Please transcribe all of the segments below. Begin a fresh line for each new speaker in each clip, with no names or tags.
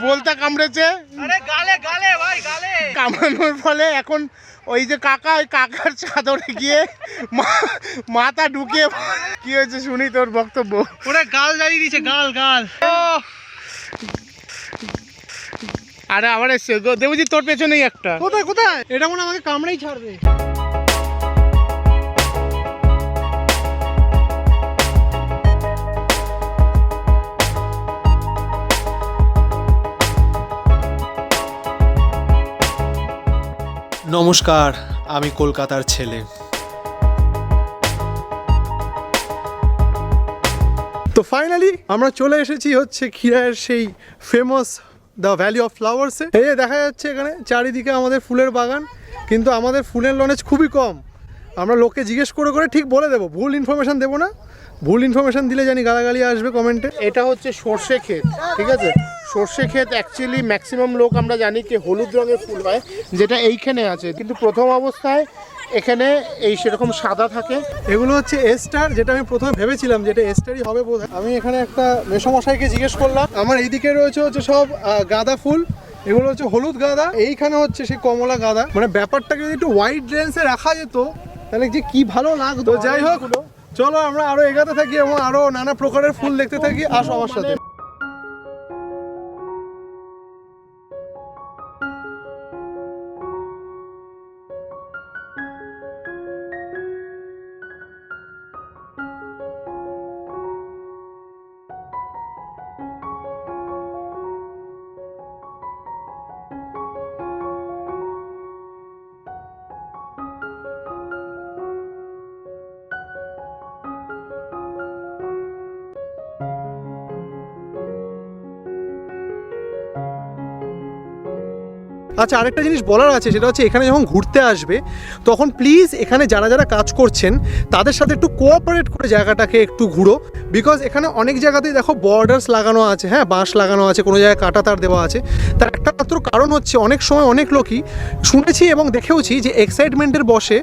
বলতা কামড়েছে, কামড়ানোর ফলে এখন ওই যে কাকা, ওই কাকার চাদরে গিয়ে মাথা ঢুকিয়ে। কি হয়েছে শুনি তোর বক্তব্য।
ওরা গাল জ্বালিয়ে দিয়েছে, গাল।
আরে আবার এসছে দেবজি, তোর পেছনেই একটা।
কোথায় এটা মনে আমাকে কামড়েই ছাড়বে।
নমস্কার, আমি কলকাতার ছেলে। তো ফাইনালি আমরা চলে এসেছি হচ্ছে ক্ষীরাইয়ের সেই ফেমাস দ্য ভ্যালি অফ ফ্লাওয়ার্সে। এই দেখা যাচ্ছে এখানে চারিদিকে আমাদের ফুলের বাগান, কিন্তু আমাদের ফুলের নলেজ খুবই কম। আমরা লোককে জিজ্ঞেস করে ঠিক বলে দেবো, ভুল ইনফরমেশান দেবো না। ভুল ইনফরমেশান দিলে জানি গালাগালি আসবে কমেন্টে।
এটা হচ্ছে সর্ষে ক্ষেত, ঠিক আছে। সর্ষে ক্ষেত অ্যাকচুয়ালি ম্যাক্সিমাম লোক আমরা জানি কি হলুদ রঙের ফুল হয়, যেটা এইখানে আছে, কিন্তু প্রথম অবস্থায় এখানে এই সেরকম সাদা থাকে।
এগুলো হচ্ছে এস্টার, যেটা আমি প্রথমে ভেবেছিলাম যেটা এস্টারই হবে বোধহয়। আমি এখানে একটা মেসমশাইকে জিজ্ঞেস করলাম। আমার এইদিকে রয়েছে হচ্ছে সব গাঁদা ফুল, এগুলো হচ্ছে হলুদ গাঁদা, এইখানে হচ্ছে সেই কমলা গাঁদা। মানে ব্যাপারটাকে যদি একটু ওয়াইড রেঞ্জে রাখা যেত তাহলে যে কি ভালো লাগতো। যাই হোক, চলো আমরা আরো এগাতে থাকি এবং আরো নানা প্রকারের ফুল দেখতে থাকি। আসো আমার সাথে। আচ্ছা, আরেকটা জিনিস বলার আছে, সেটা হচ্ছে এখানে যখন ঘুরতে আসবে তখন প্লিজ এখানে যারা যারা কাজ করছেন তাদের সাথে একটু কোঅপারেট করে জায়গাটাকে একটু ঘুরো। বিকজ এখানে অনেক জায়গাতেই দেখো বর্ডার্স লাগানো আছে, হ্যাঁ, বাঁশ লাগানো আছে, কোনো জায়গায় কাঁটা তার দেওয়া আছে। তার একটা মাত্র কারণ হচ্ছে অনেক সময় অনেক লোকই শুনেছি এবং দেখেওছি যে এক্সাইটমেন্টের বশে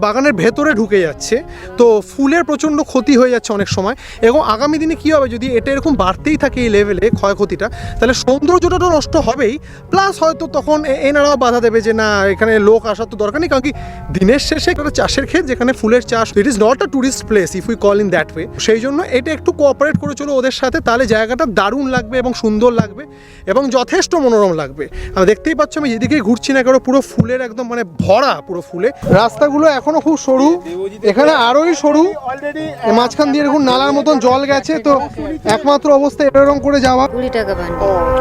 বাগানের ভেতরে ঢুকে যাচ্ছে, তো ফুলের প্রচণ্ড ক্ষতি হয়ে যাচ্ছে অনেক সময়। এবং আগামী দিনে কী হবে যদি এটা এরকম বাড়তেই থাকে এই লেভেলে ক্ষয়ক্ষতিটা, তাহলে সৌন্দর্যটা তো নষ্ট হবেই, প্লাস হয়তো তখন এনারাও বাধা দেবে যে না এখানে লোক আসার তো দরকার নেই। কারণ কি দিনের শেষে একটা চাষের ক্ষেত, যেখানে ফুলের চাষ, it is not a tourist place if we call in that way. সেই জন্য এটা একটু কোঅপারেট করে চলো ওদের সাথে, তাহলে জায়গাটা দারুণ লাগবে এবং সুন্দর লাগবে এবং যথেষ্ট মনোরম লাগবে। আমি দেখতেই পাচ্ছ আমি যেদিকেই ঘুরছি না কেন পুরো ফুলের একদম মানে ভরা পুরো ফুলে। রাস্তাগুলো এখনো খুব সরু, এখানে আরোই সরু, মাঝখান দিয়ে এরকম নালার মতন জল গেছে। তো একমাত্র অবস্থা এরকম করে যাওয়া।
20 টাকা বান্ডিল।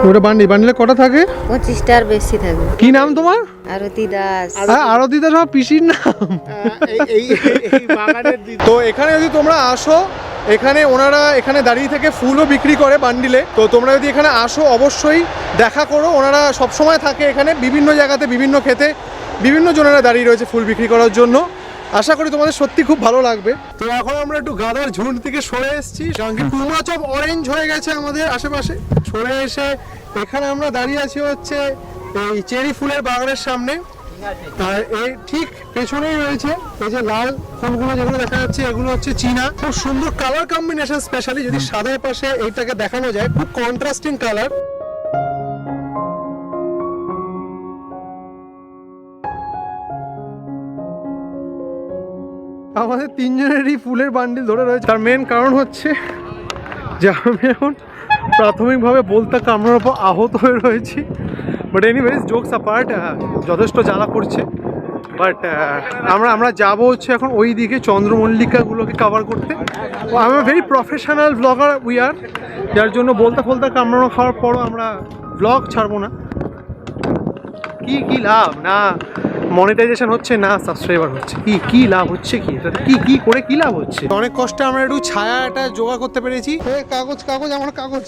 ওটা বান্ডিলে কটা থাকে?
25টার বেশি থাকে।
কি নাম তোমার?
আরতি দাস।
আরতি দাস আমার পিসির নাম। তো এখানে যদি তোমরা আসো, এখানে ওনারা এখানে দাঁড়িয়ে থেকে ফুলও বিক্রি করে বান্ডিলে। তো তোমরা যদি এখানে আসো অবশ্যই দেখা করো, ওনারা সবসময় থাকে এখানে বিভিন্ন জায়গাতে, বিভিন্ন ক্ষেতে বিভিন্ন জনেরা দাঁড়িয়ে রয়েছে ফুল বিক্রি করার জন্য। আশা করি তোমাদের সত্যি খুব ভালো লাগবে। তো এখন আমরা একটু গাদার ঝুঁড থেকে সরে এসেছি, কারণ কি টু মাচ অফ অরেঞ্জ হয়ে গেছে আমাদের আশেপাশে। সরে এসে এখানে আমরা দাঁড়িয়ে আছি হচ্ছে এই চেরি ফুলের বাগানের সামনে। আর এই ঠিক পেছনেই রয়েছে এই যে লাল ফুলগুলো যেগুলো দেখা যাচ্ছে, এগুলো হচ্ছে চীনা। খুব সুন্দর কালার কম্বিনেশন, স্পেশালি যদি সাদার পাশে এইটাকে দেখানো যায়, খুব কন্ট্রাস্টিং কালার। আমাদের তিনজনেরই ফুলের বান্ডিল ধরে রয়েছে। তার মেন কারণ হচ্ছে যে আমি এখন প্রাথমিকভাবে বলতে কামড়ার উপর আহত হয়ে রয়েছি। বাট এনিওয়েজ, জোকস অ্যাপার্ট, যথেষ্ট জ্বালা করছে। বাট আমরা যাবো হচ্ছে এখন ওই দিকে চন্দ্রমল্লিকাগুলোকে কভার করতে। আমি very professional blogger we are, যার জন্য বলতে কামড়ানো খাওয়ার পরও আমরা ব্লগ ছাড়বো না। কি লাভ, না মনিটাইজেশন হচ্ছে, না সাবস্ক্রাইবার হচ্ছে, কি লাভ হচ্ছে, কি করে কি লাভ হচ্ছে? অনেক কষ্টে আমরা একটু ছায়াটা জোগাড় করতে পেরেছি। কাগজ আমার কাগজ।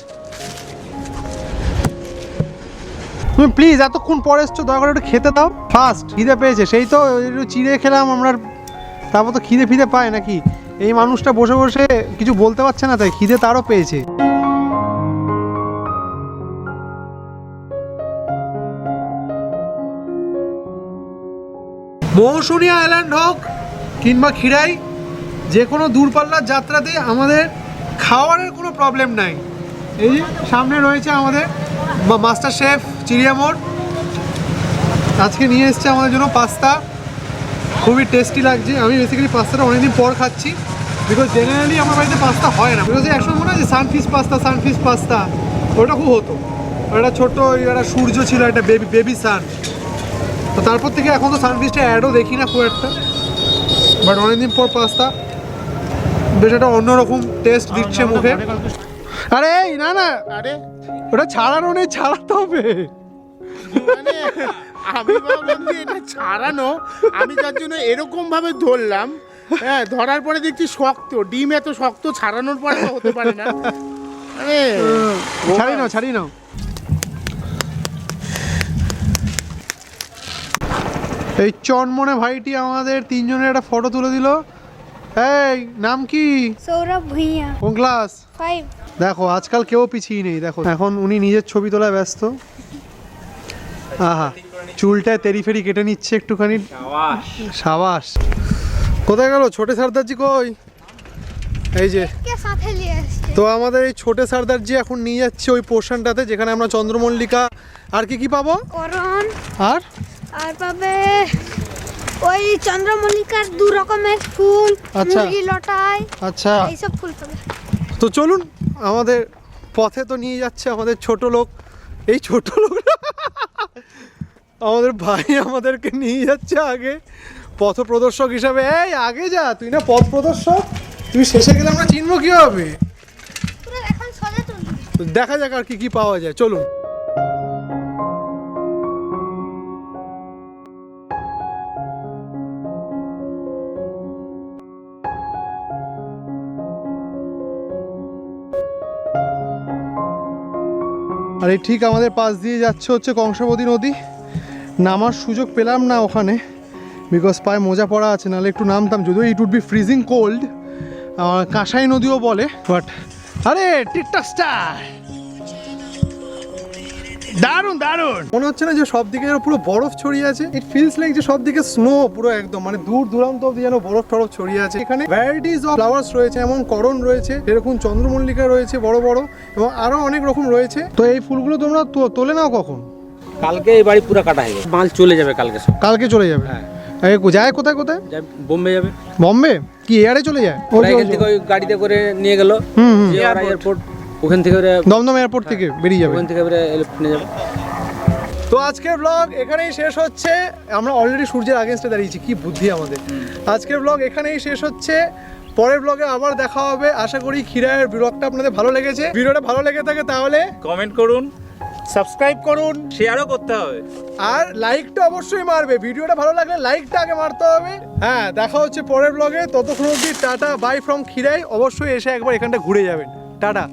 তুমি প্লিজ এতক্ষণ পরে এসছো, দয়া করে একটু খেতে দাও। ফার্স্ট খিদে পেয়েছে, সেই তো একটু চিড়ে খেলাম আমরা, তারপর তো খিদে পায় নাকি? এই মানুষটা বসে বসে কিছু বলতে পারছে না, তাই খিদে তারও পেয়েছে। মৌসুনী আইল্যান্ড হোক কিংবা ক্ষীরাই, যে কোনো দূরপাল্লার যাত্রাতে আমাদের খাওয়ারের কোনো প্রবলেম নাই। এই যে সামনে রয়েছে আমাদের মাস্টার শেফ চিড়িয়ামোড় আজকে নিয়ে এসছে আমাদের জন্য পাস্তা। খুবই টেস্টি লাগছে। আমি বেসিক্যালি পাস্তাটা অনেকদিন পর খাচ্ছি, বিকজ জেনারেলি আমার বাড়িতে পাস্তা হয় না। বিকজ একসময় মনে হয় যে সানফিশ পাস্তা ওটা খুব হতো। একটা ছোট্ট একটা সূর্য ছিল, একটা বেবি সান। তো তারপর থেকে এখন তো সানফিশটা অ্যাডও দেখি না খুব একটা, বাট অনেকদিন পর পাস্তা বেশ একটা অন্যরকম টেস্ট দিচ্ছে মুখে। আরে এই না না,
আরে
ওটা ছাড়ানো নেই, ছাড়াতে হবে।
মানে আমি ভাবলাম যে এটা ছাড়ানো, আমি তার জন্য এরকম ভাবে ধরলাম। হ্যাঁ, ধরার পরে দেখছি শক্ত ডিম, এত শক্ত ছাড়ানোর পরে তো হতে পারে না। আরে
ছাড়ি নাও। এই চনমনে ভাইটি আমাদের তিনজনের একটা ফটো তুলে দিল। এই নাম কি?
সৌরভ ভুঁইয়া
কোন ক্লাস?
5
দেখো আজকাল কেউ পিছিয়ে নেই। দেখো এখন উনি নিজের ছবি তোলায় ব্যস্ত। আহা, চুলটায় তেরি ফেরি কেটে নিচ্ছে একটুখানি। সাবাস। কোথায় গেল ছোটে সর্দারজি? কই? এই যে।
কে সাথে নিয়ে আসছে
তো আমাদের এই ছোটে সর্দারজি এখন নিয়ে যাচ্ছে ওই পোর্শনটাতে যেখানে আমরা চন্দ্রমল্লিকা আর কি পাবো।
করণ
আর
আর পাবে ওই চন্দ্রমল্লিকার 2 রকমের ফুল,
আচ্ছা।
মুরগি লটাই,
আচ্ছা,
এইসব ফুল পাবে।
তো চলুন, আমাদের পথে তো নিয়ে যাচ্ছে আমাদের ছোট লোক। এই ছোট লোক আমাদের ভাই আমাদেরকে নিয়ে যাচ্ছে আগে পথ প্রদর্শক হিসাবে। এই আগে যা, তুই না পথ প্রদর্শক, তুই শেষে গেলে আমরা চিনবো কি হবে।
পুরো এখন সোজা চলবে।
তো দেখা যাক আর কি পাওয়া যায়, চলুন। আর এই ঠিক আমাদের পাশ দিয়ে যাচ্ছে হচ্ছে কংসাবতী নদী। নামার সুযোগ পেলাম না ওখানে, বিকজ পায়ে মোজা পড়া আছে, নাহলে একটু নামতাম। যদিও it would be freezing cold, Kansai নদীও বলে, বাট আরে টিকটক স্টার দারুণ দারুণ। মনে হচ্ছে না যে সব দিকে পুরো বরফ ছড়িয়ে আছে। ইট ফিলস লাইক যে সব দিকে স্নো পুরো একদম, মানে দূর দূরান্ত অব্দি যেন বরফ টরফ ছড়িয়ে আছে। এখানে ভ্যারাইটিস অফ ফ্লাওয়ার্স রয়েছে, যেমন করণ রয়েছে, এরকম চন্দ্রমল্লিকা রয়েছে বড় বড়, এবং আরো অনেক রকম রয়েছে। তো এই ফুলগুলো তোমরা তোলে নাও কখন?
কালকে এই বাড়ি পুরো কাটা হয়ে যাবে, মাল চলে যাবে কালকে সব।
কালকে চলে যাবে?
হ্যাঁ।
যায় কোথায় কোথায়?
বোম্বে যাবে।
বম্বে? কি এয়ারে চলে যায়?
ওরা এখান থেকে ওই গাড়িতে করে নিয়ে গেল এয়ারপোর্ট, ওখান থেকে ওরা
দমদম এয়ারপোর্ট থেকে বেরিয়ে যাবে,
ওখান থেকে ওরা নিয়ে যাবে।
তো আজকের ব্লগ এখানেই শেষ হচ্ছে। আমরা অলরেডি সূর্যের আগেনস্টে দাঁড়িয়েছি, কি বুদ্ধি আমাদের। আজকের ব্লগ এখানেই শেষ হচ্ছে। পরের ব্লগে আবার দেখা হবে। আশা করি ক্ষীরায়ের ব্লগটা আপনাদের ভালো লেগেছে। ভিডিওটা ভালো লেগে থাকে তাহলে
কমেন্ট করুন,
সাবস্ক্রাইব করুন,
শেয়ারও করতে হবে,
আর লাইকটা অবশ্যই মারবে। ভিডিওটা ভালো লাগলে লাইকটা আগে মারতে হবে। হ্যাঁ, দেখা হচ্ছে পরের ব্লগে। ততক্ষণ অবধি টাটা বাই ফ্রম ক্ষীরাই। অবশ্যই এসে একবার এখানটা ঘুরে যাবেন। টাটা।